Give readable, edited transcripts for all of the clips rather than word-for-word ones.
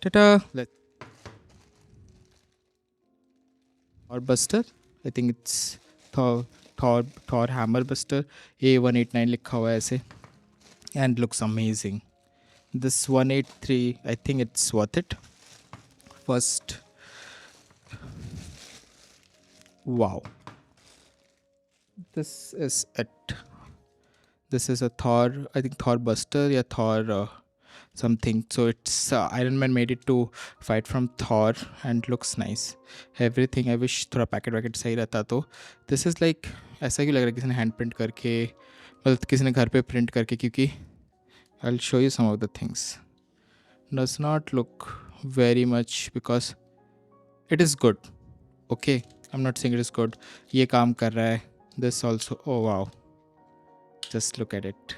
Ta-da! Let's Hulkbuster. I think it's Thor Hammer Buster A189 लिखा हुआ है ऐसे and looks amazing. This 183, I think it's worth it. First, wow. This is it. This is a Thor, I think Thor Buster, yeah, Thor something. So it's Ironman made it to fight from Thor and looks nice. Everything. I wish थोड़ा packet वैकेट सही रहता तो. This is like ऐसा क्यों लग रहा है किसी ने हैंड प्रिंट करके, मतलब किसी ने घर पे प्रिंट करके, क्योंकि I'll show you some of the things. Does not look very much because it is good. Okay, I'm not saying it is good. ये काम कर रहा है. This also, oh wow. Just look at it.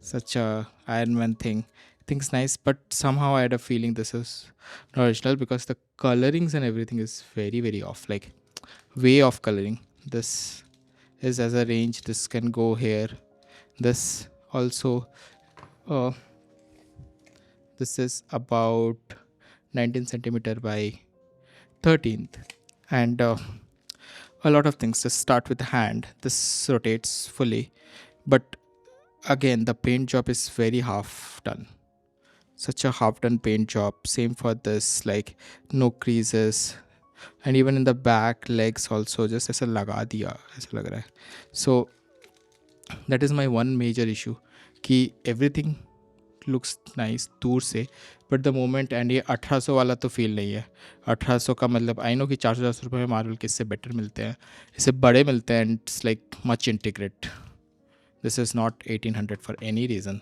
Such a Iron Man thing. I think it's nice, but somehow I had a feeling this is not original because the colorings and everything is very, very off. Like way off coloring. This is as a range. This can go here. This also. This is about 19 centimeter by 13th, and a lot of things. Just start with the hand. This rotates fully, but again the paint job is very half done. Such a half done paint job. Same for this, like no creases, and even in the back legs also just ऐसा लगा दिया ऐसा लग रहा है. So that is my one major issue कि everything looks nice दूर से, बट द मोमेंट, एंड ये 1800 वाला तो फील नहीं है. 1800 का मतलब आई नो कि 400 रुपये में मार्वल के इससे बेटर मिलते हैं, इससे बड़े मिलते हैं, and it's like much integrate. This is not 1800 for any reason.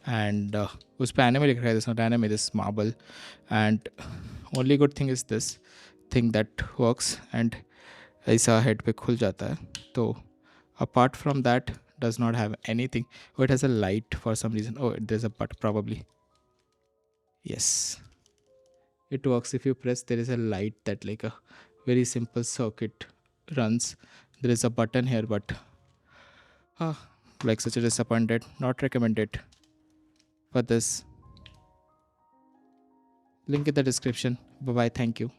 And उस पर एनिमे लिख रहा है, this not anime, this marble. And only good thing is this thing that works, and ऐसा हेड पे खुल जाता है. तो apart from that does not have anything. Oh, it has a light for some reason. Oh, there's a button probably. Yes, it works. If you press, there is a light that like a very simple circuit runs. There is a button here, but like such a disappointed. Not recommended for this. Link in the description. Bye bye. Thank you.